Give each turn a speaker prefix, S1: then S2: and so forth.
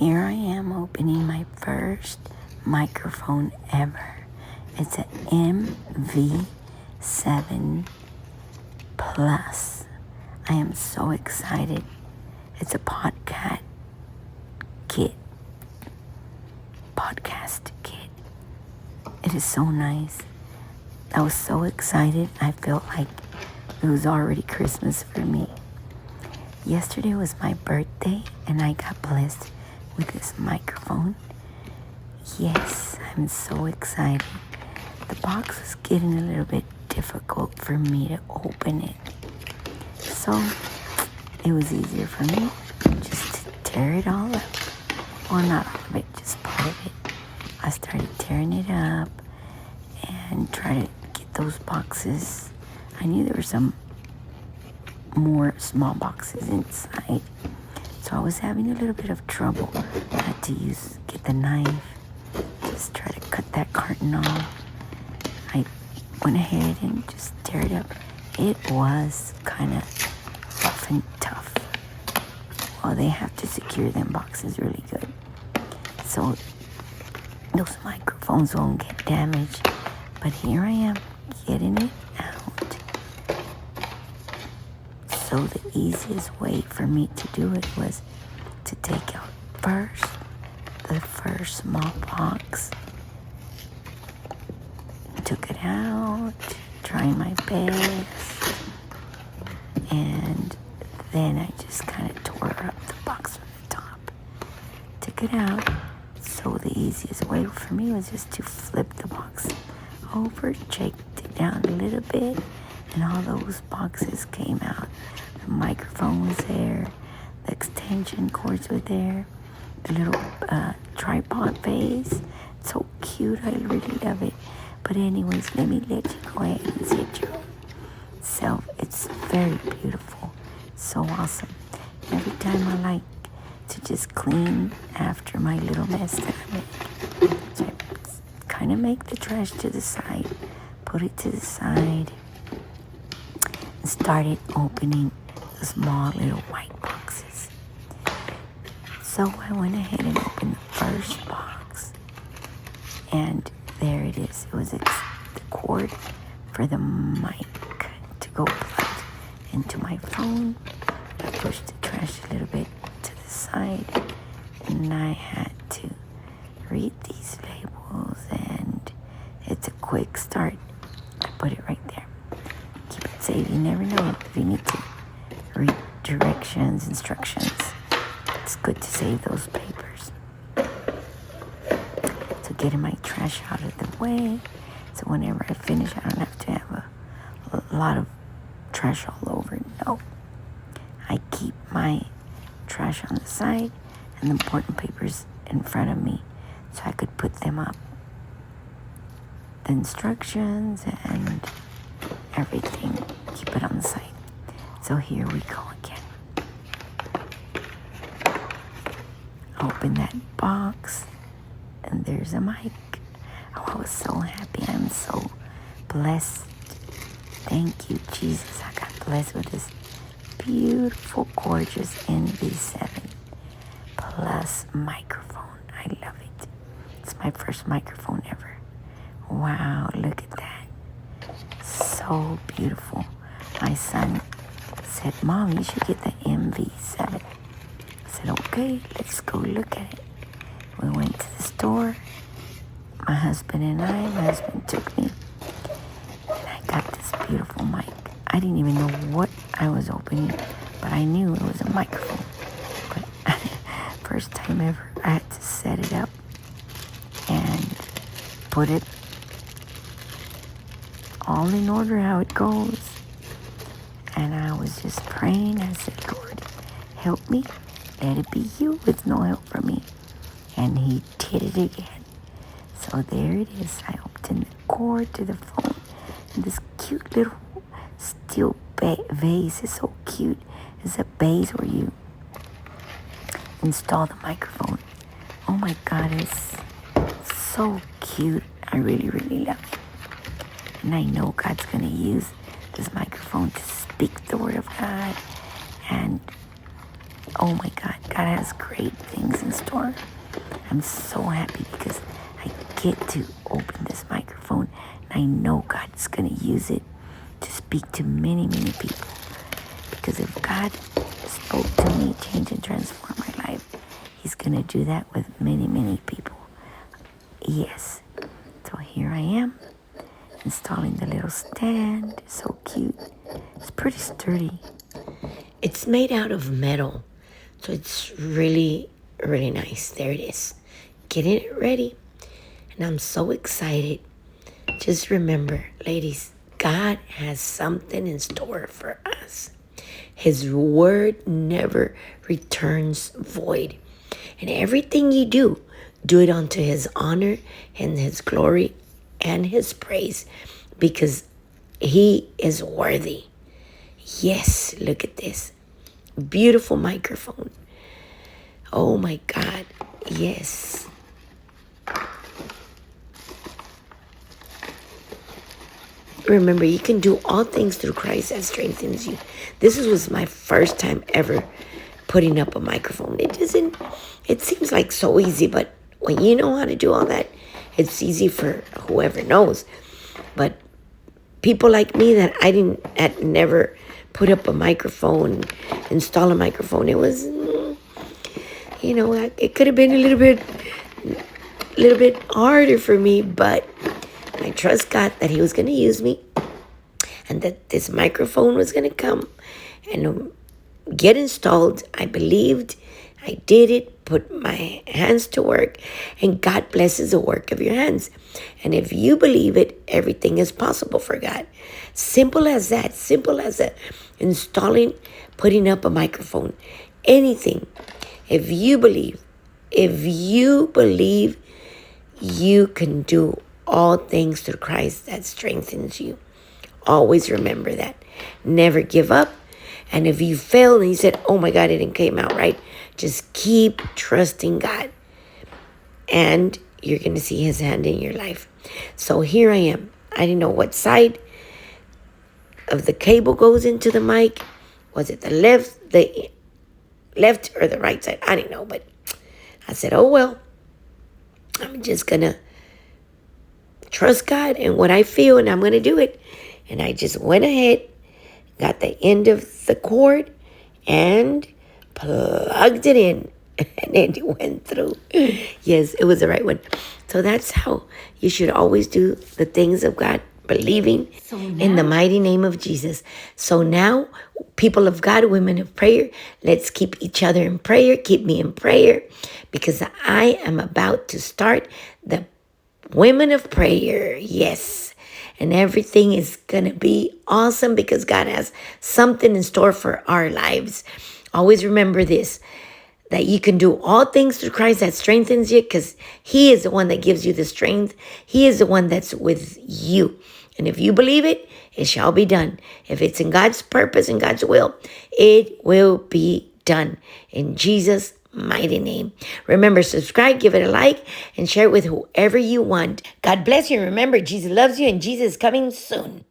S1: Here I am opening my first microphone ever. It's an MV7 Plus. I am so excited. It's a podcast kit. It is so nice. I was so excited. I felt like it was already Christmas for me. Yesterday was my birthday and I got blessed with this microphone. Yes, I'm so excited. The box was getting a little bit difficult for me to open it. So it was easier for me just to tear it all up. Well, not all of it, just part of it. I started tearing it up and tried to get those boxes. I knew there were some more small boxes inside. So I was having a little bit of trouble. I had to get the knife, just try to cut that carton off. I went ahead and just tear it up. It was kind of rough and tough. Well, they have to secure them boxes really good, so those microphones won't get damaged. But here I am getting it out. So the easiest way for me to do it was to take out the first small box. Took it out, trying my best, and then I just kind of tore up the box from the top. Took it out. So the easiest way for me was just to flip the box over, shaked it down a little bit, and all those boxes came out. The microphone was there, the extension cords were there, the little tripod base. It's so cute, I really love it. But anyways, let me let you go ahead and see it yourself. It's very beautiful, so awesome. Every time I like to just clean after my little mess that I make. So I kind of make the trash to the side, put it to the side, and started opening the small little white boxes. So I went ahead and opened the first box, and there it is. It was the cord for the mic to go plugged into my phone. I pushed the trash a little bit to the side, and I had to read these labels, and it's a quick start. I put it right there. Keep it safe. You never know if you need to read instructions. It's good to save those papers. So getting my trash out of the way, so whenever I finish, I don't have to have a lot of trash all over. No, I keep my trash on the side and the important papers in front of me so I could put them up. The instructions and everything, keep it on the side. So here we go again. Open that box, and there's a mic. Oh, I was so happy. I'm so blessed. Thank you, Jesus. I got blessed with this beautiful, gorgeous MV7 Plus microphone. I love it. It's my first microphone ever. Wow, look at that. So beautiful. My son said, Mom, you should get the MV7. I said, okay, let's go look at it. We went to the store. My husband took me, and I got this beautiful mic. I didn't even know what I was opening, but I knew it was a microphone. But first time ever, I had to set it up and put it all in order how it goes. And I was just praying. I said, Lord, help me. Let it be you with no help from me. And he did it again. So there it is. I opened the cord to the phone. And this cute little steel vase is so cute. It's a base where you install the microphone. Oh my God, it's so cute. I really, really love it. And I know God's going to use this microphone to speak the word of God. And oh my God, God has great things in store I'm so happy because I get to open this microphone. And I know God's going to use it to speak to many, many people. Because if God spoke to me, change and transform my life, He's going to do that with many, many people. Yes. So here I am, installing the little stand. It's so cute. It's pretty sturdy.
S2: It's made out of metal, so it's really, really nice. There it is. Getting it ready. And I'm so excited. Just remember, ladies, God has something in store for us. His word never returns void. And everything you do it unto His honor and His glory and His praise, because He is worthy. Yes, look at this. Beautiful microphone. Oh my God. Yes. Remember, you can do all things through Christ that strengthens you. This was my first time ever putting up a microphone. It seems like so easy, but when you know how to do all that, it's easy for whoever knows. But people like me that had never put up a microphone, install a microphone, it was, it could have been a little bit harder for me, but I trust God that He was going to use me and that this microphone was going to come and get installed. I believed, I did it, put my hands to work, and God blesses the work of your hands. And if you believe it, everything is possible for God. Simple as that. Simple as that. Installing, putting up a microphone, anything. If you believe, you can do all things through Christ that strengthens you. Always remember that. Never give up. And if you fail and you said, oh my God, it didn't came out right, just keep trusting God. And you're going to see His hand in your life. So here I am. I didn't know what side of the cable goes into the mic. Was it the left or the right side? I didn't know, but I said, oh well, I'm just going to trust God and what I feel, and I'm going to do it. And I just went ahead, got the end of the cord, and plugged it in. And it went through. Yes, it was the right one. So that's how you should always do the things of God, believing in the mighty name of Jesus. So now, people of God, women of prayer, let's keep each other in prayer. Keep me in prayer, because I am about to start the Women of Prayer. Yes. And everything is going to be awesome because God has something in store for our lives. Always remember this, that you can do all things through Christ that strengthens you, because He is the one that gives you the strength. He is the one that's with you. And if you believe it, it shall be done. If it's in God's purpose and God's will, it will be done. In Jesus' mighty name. Remember, subscribe, give it a like, and share it with whoever you want. God bless you. Remember, Jesus loves you and Jesus is coming soon.